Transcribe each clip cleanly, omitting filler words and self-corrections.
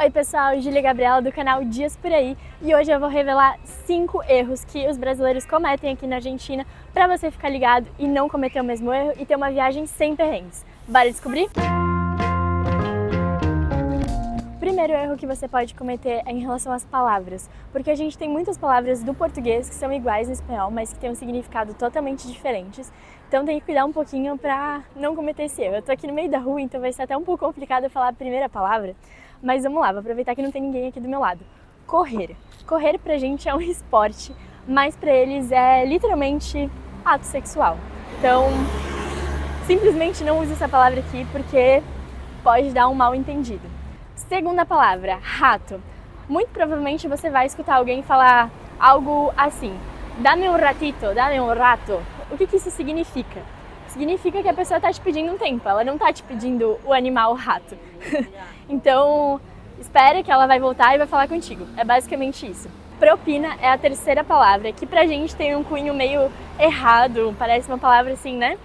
Oi pessoal, Júlia Gabriela do canal Dias Por Aí e hoje eu vou revelar 5 erros que os brasileiros cometem aqui na Argentina para você ficar ligado e não cometer o mesmo erro e ter uma viagem sem perrengues. Bora descobrir? O primeiro erro que você pode cometer é em relação às palavras, porque a gente tem muitas palavras do português que são iguais no espanhol, mas que têm um significado totalmente diferentes. Então tem que cuidar um pouquinho para não cometer esse erro. Eu tô aqui no meio da rua, então vai ser até um pouco complicado eu falar a primeira palavra. Mas vamos lá, vou aproveitar que não tem ninguém aqui do meu lado. Correr. Correr pra gente é um esporte, mas pra eles é literalmente ato sexual. Então, simplesmente não use essa palavra aqui porque pode dar um mal entendido. Segunda palavra, rato. Muito provavelmente você vai escutar alguém falar algo assim: dame um ratito, dame um rato. O que isso significa? Significa que a pessoa está te pedindo um tempo, ela não está te pedindo o animal rato. Então, espere que ela vai voltar e vai falar contigo. É basicamente isso. Propina é a terceira palavra, que pra gente tem um cunho meio errado, parece uma palavra assim, né?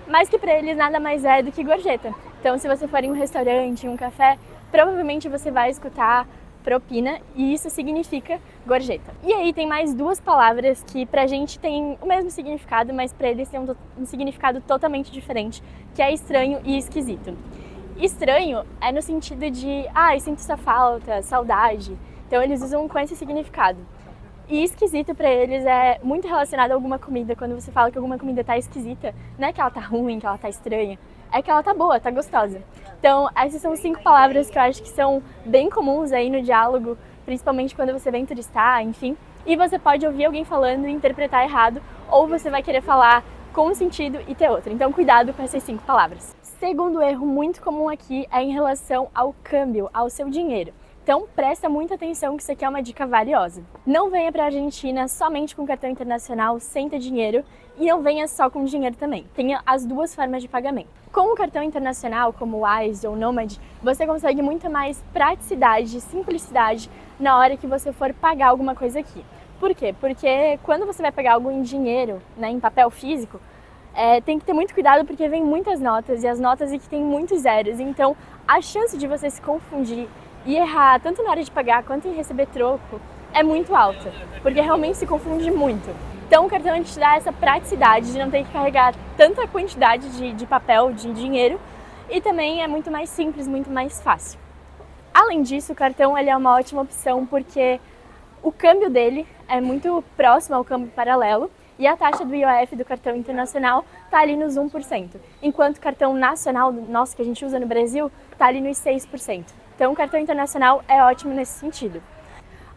Mas que pra eles nada mais é do que gorjeta. Então, se você for em um restaurante, em um café, provavelmente você vai escutar propina e isso significa gorjeta. E aí tem mais duas palavras que pra gente tem o mesmo significado, mas pra eles tem um significado totalmente diferente, que é estranho e esquisito. Estranho é no sentido de, eu sinto essa falta, saudade. Então eles usam com esse significado. E esquisito pra eles é muito relacionado a alguma comida. Quando você fala que alguma comida tá esquisita, não é que ela tá ruim, que ela tá estranha, é que ela tá boa, tá gostosa. Então, essas são 5 palavras que eu acho que são bem comuns aí no diálogo, principalmente quando você vem turistar, enfim. E você pode ouvir alguém falando e interpretar errado, ou você vai querer falar com um sentido e ter outro. Então, cuidado com essas 5 palavras. Segundo erro muito comum aqui é em relação ao câmbio, ao seu dinheiro. Então, presta muita atenção que isso aqui é uma dica valiosa. Não venha para a Argentina somente com cartão internacional, sem ter dinheiro, e não venha só com dinheiro também. Tenha as duas formas de pagamento. Com o cartão internacional, como o Wise ou Nomad, você consegue muito mais praticidade, simplicidade na hora que você for pagar alguma coisa aqui. Por quê? Porque quando você vai pagar algo em dinheiro, em papel físico, tem que ter muito cuidado porque vem muitas notas e as notas aqui tem muitos zeros. Então, a chance de você se confundir e errar tanto na hora de pagar quanto em receber troco é muito alta, porque realmente se confunde muito. Então o cartão te dá essa praticidade de não ter que carregar tanta quantidade de papel, de dinheiro, e também é muito mais simples, muito mais fácil. Além disso, o cartão ele é uma ótima opção porque o câmbio dele é muito próximo ao câmbio paralelo e a taxa do IOF do cartão internacional está ali nos 1%, enquanto o cartão nacional nosso que a gente usa no Brasil está ali nos 6%. Então o cartão internacional é ótimo nesse sentido.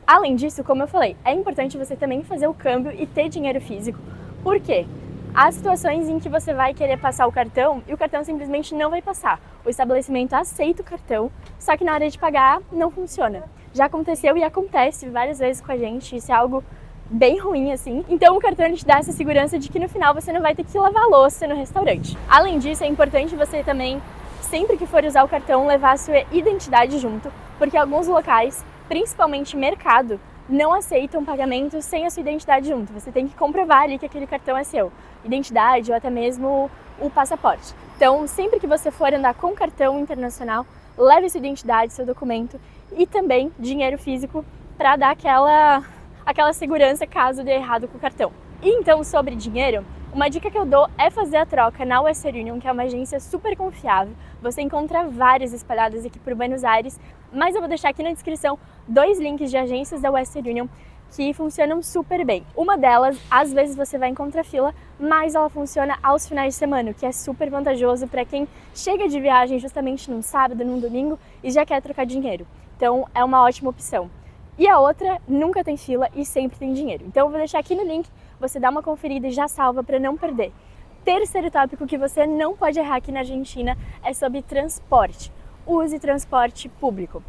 Além disso, como eu falei, é importante você também fazer o câmbio e ter dinheiro físico. Por quê? Há situações em que você vai querer passar o cartão e o cartão simplesmente não vai passar. O estabelecimento aceita o cartão, só que na hora de pagar não funciona. Já aconteceu e acontece várias vezes com a gente, isso é algo bem ruim assim. Então o cartão te dá essa segurança de que no final você não vai ter que lavar a louça no restaurante. Além disso, é importante você também, sempre que for usar o cartão, levar a sua identidade junto, porque alguns locais, principalmente mercado, não aceitam pagamento sem a sua identidade junto. Você tem que comprovar ali que aquele cartão é seu, identidade ou até mesmo o passaporte. Então, sempre que você for andar com cartão internacional, leve sua identidade, seu documento e também dinheiro físico para dar aquela segurança caso dê errado com o cartão. E então, sobre dinheiro, uma dica que eu dou é fazer a troca na Western Union, que é uma agência super confiável. Você encontra várias espalhadas aqui por Buenos Aires, mas eu vou deixar aqui na descrição 2 links de agências da Western Union que funcionam super bem. Uma delas, às vezes você vai encontrar fila, mas ela funciona aos finais de semana, o que é super vantajoso para quem chega de viagem justamente num sábado, num domingo e já quer trocar dinheiro. Então é uma ótima opção. E a outra, nunca tem fila e sempre tem dinheiro. Então eu vou deixar aqui no link, você dá uma conferida e já salva para não perder. Terceiro tópico que você não pode errar aqui na Argentina é sobre transporte. Use transporte público.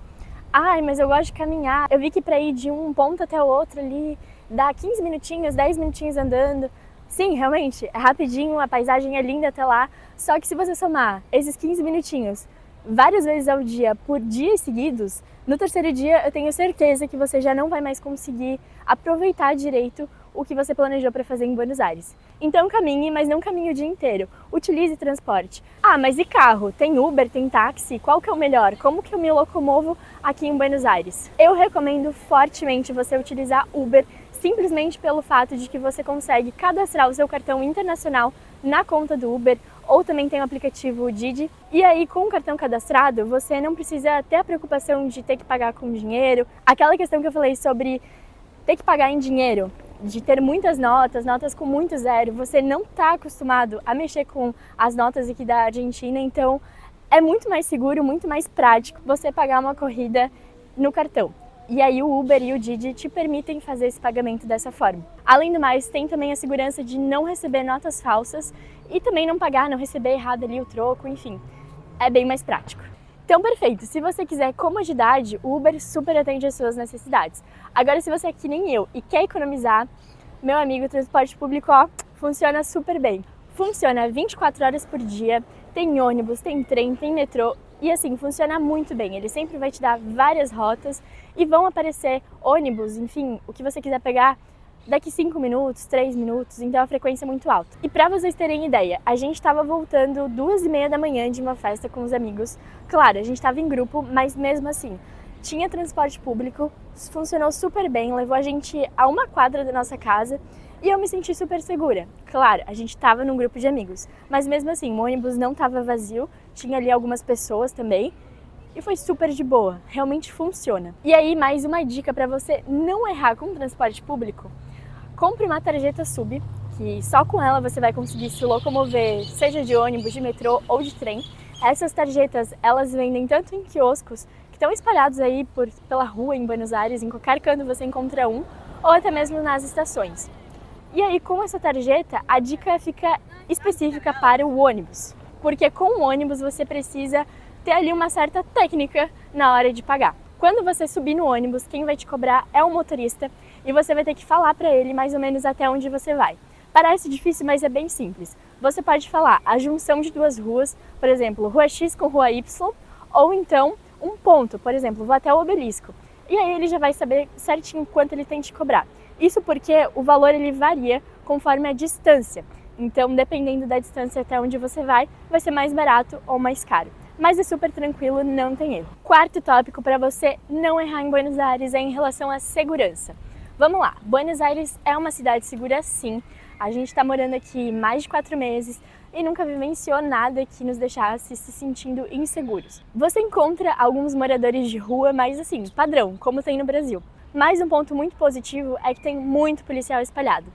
Mas eu gosto de caminhar. Eu vi que para ir de um ponto até o outro ali dá 15 minutinhos, 10 minutinhos andando. Sim, realmente, é rapidinho, a paisagem é linda até lá. Só que se você somar esses 15 minutinhos várias vezes ao dia, por dias seguidos, no terceiro dia eu tenho certeza que você já não vai mais conseguir aproveitar direito o que você planejou para fazer em Buenos Aires. Então caminhe, mas não caminhe o dia inteiro. Utilize transporte. Ah, mas e carro? Tem Uber, tem táxi? Qual que é o melhor? Como que eu me locomovo aqui em Buenos Aires? Eu recomendo fortemente você utilizar Uber, simplesmente pelo fato de que você consegue cadastrar o seu cartão internacional na conta do Uber, ou também tem o aplicativo Didi. E aí, com o cartão cadastrado, você não precisa ter a preocupação de ter que pagar com dinheiro. Aquela questão que eu falei sobre ter que pagar em dinheiro, de ter muitas notas com muito zero, você não está acostumado a mexer com as notas aqui da Argentina, então é muito mais seguro, muito mais prático você pagar uma corrida no cartão. E aí o Uber e o Didi te permitem fazer esse pagamento dessa forma. Além do mais, tem também a segurança de não receber notas falsas e também não pagar, não receber errado ali o troco, enfim, é bem mais prático. Então, perfeito, se você quiser comodidade, o Uber super atende às suas necessidades. Agora, se você é que nem eu e quer economizar, meu amigo, o transporte público, ó, funciona super bem. Funciona 24 horas por dia, tem ônibus, tem trem, tem metrô e assim, funciona muito bem. Ele sempre vai te dar várias rotas e vão aparecer ônibus, enfim, o que você quiser pegar daqui 5 minutos, 3 minutos, então a frequência é muito alta. E para vocês terem ideia, a gente estava voltando 2h30 da manhã de uma festa com os amigos. Claro, a gente estava em grupo, mas mesmo assim, tinha transporte público, funcionou super bem, levou a gente a uma quadra da nossa casa e eu me senti super segura. Claro, a gente estava num grupo de amigos, mas mesmo assim, o ônibus não estava vazio, tinha ali algumas pessoas também e foi super de boa, realmente funciona. E aí, mais uma dica para você não errar com o transporte público. Compre uma tarjeta SUB, que só com ela você vai conseguir se locomover, seja de ônibus, de metrô ou de trem. Essas tarjetas, elas vendem tanto em quioscos, que estão espalhados aí pela rua em Buenos Aires, em qualquer canto você encontra um, ou até mesmo nas estações. E aí, com essa tarjeta, a dica fica específica para o ônibus, porque com o ônibus você precisa ter ali uma certa técnica na hora de pagar. Quando você subir no ônibus, quem vai te cobrar é o motorista e você vai ter que falar para ele mais ou menos até onde você vai. Parece difícil, mas é bem simples. Você pode falar a junção de duas ruas, por exemplo, Rua X com Rua Y, ou então um ponto, por exemplo, vou até o Obelisco. E aí ele já vai saber certinho quanto ele tem que te cobrar. Isso porque o valor ele varia conforme a distância. Então, dependendo da distância até onde você vai ser mais barato ou mais caro. Mas é super tranquilo, não tem erro. Quarto tópico para você não errar em Buenos Aires é em relação à segurança. Vamos lá, Buenos Aires é uma cidade segura sim. A gente está morando aqui mais de 4 meses e nunca vivenciou nada que nos deixasse se sentindo inseguros. Você encontra alguns moradores de rua, mas assim, padrão, como tem no Brasil. Mas um ponto muito positivo é que tem muito policial espalhado.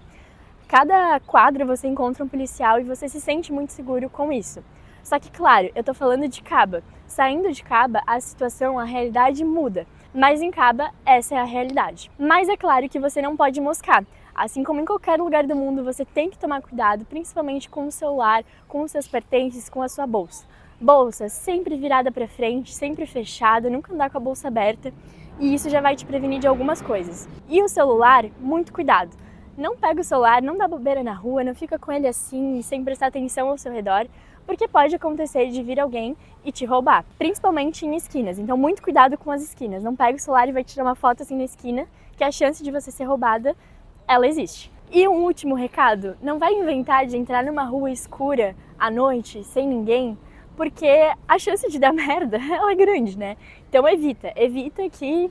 Cada quadra você encontra um policial e você se sente muito seguro com isso. Só que, claro, eu tô falando de Caba. Saindo de Caba, a situação, a realidade muda. Mas em Caba, essa é a realidade. Mas é claro que você não pode moscar. Assim como em qualquer lugar do mundo, você tem que tomar cuidado, principalmente com o celular, com os seus pertences, com a sua bolsa. Bolsa sempre virada para frente, sempre fechada, nunca andar com a bolsa aberta. E isso já vai te prevenir de algumas coisas. E o celular, muito cuidado. Não pega o celular, não dá bobeira na rua, não fica com ele assim, sem prestar atenção ao seu redor, porque pode acontecer de vir alguém e te roubar, principalmente em esquinas. Então, muito cuidado com as esquinas. Não pega o celular e vai tirar uma foto assim na esquina, que a chance de você ser roubada, ela existe. E um último recado, não vai inventar de entrar numa rua escura à noite, sem ninguém, porque a chance de dar merda, ela é grande, né? Então evita que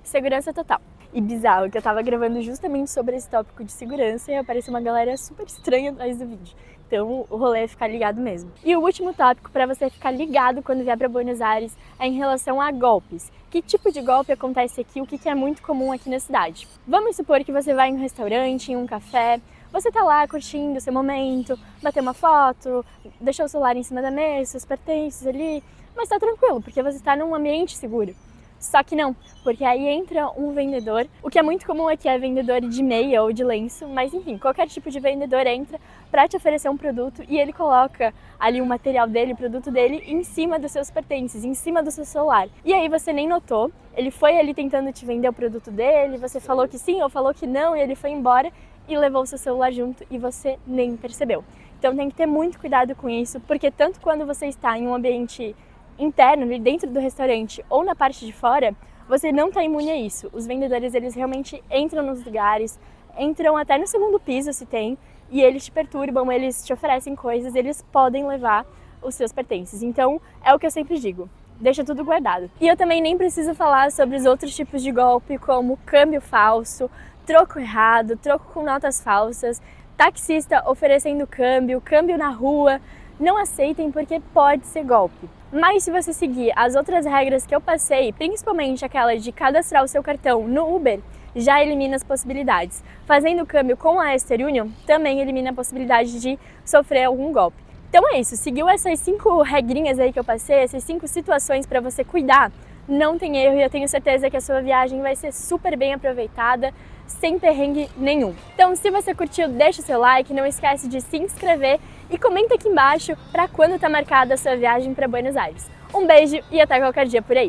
segurança total. E bizarro, que eu tava gravando justamente sobre esse tópico de segurança e apareceu uma galera super estranha atrás do vídeo. Então o rolê é ficar ligado mesmo. E o último tópico para você ficar ligado quando vier para Buenos Aires é em relação a golpes. Que tipo de golpe acontece aqui, o que é muito comum aqui na cidade? Vamos supor que você vai em um restaurante, em um café, você tá lá curtindo o seu momento, bater uma foto, deixar o celular em cima da mesa, seus pertences ali, mas tá tranquilo, porque você tá num ambiente seguro. Só que não, porque aí entra um vendedor, o que é muito comum aqui é vendedor de meia ou de lenço, mas enfim, qualquer tipo de vendedor entra para te oferecer um produto e ele coloca ali o material dele, o produto dele, em cima dos seus pertences, em cima do seu celular. E aí você nem notou, ele foi ali tentando te vender o produto dele, você falou que sim ou falou que não e ele foi embora e levou o seu celular junto e você nem percebeu. Então tem que ter muito cuidado com isso, porque tanto quando você está em um ambiente interno, dentro do restaurante ou na parte de fora, você não está imune a isso. Os vendedores, eles realmente entram nos lugares, entram até no segundo piso, se tem, e eles te perturbam, eles te oferecem coisas, eles podem levar os seus pertences. Então, é o que eu sempre digo, deixa tudo guardado. E eu também nem preciso falar sobre os outros tipos de golpe, como câmbio falso, troco errado, troco com notas falsas, taxista oferecendo câmbio, câmbio na rua. Não aceitem porque pode ser golpe. Mas se você seguir as outras regras que eu passei, principalmente aquela de cadastrar o seu cartão no Uber, já elimina as possibilidades. Fazendo câmbio com a Western Union também elimina a possibilidade de sofrer algum golpe. Então é isso, seguiu essas 5 regrinhas aí que eu passei, essas 5 situações para você cuidar, não tem erro e eu tenho certeza que a sua viagem vai ser super bem aproveitada, sem perrengue nenhum. Então se você curtiu, deixa o seu like, não esquece de se inscrever e comenta aqui embaixo para quando tá marcada a sua viagem para Buenos Aires. Um beijo e até qualquer dia por aí!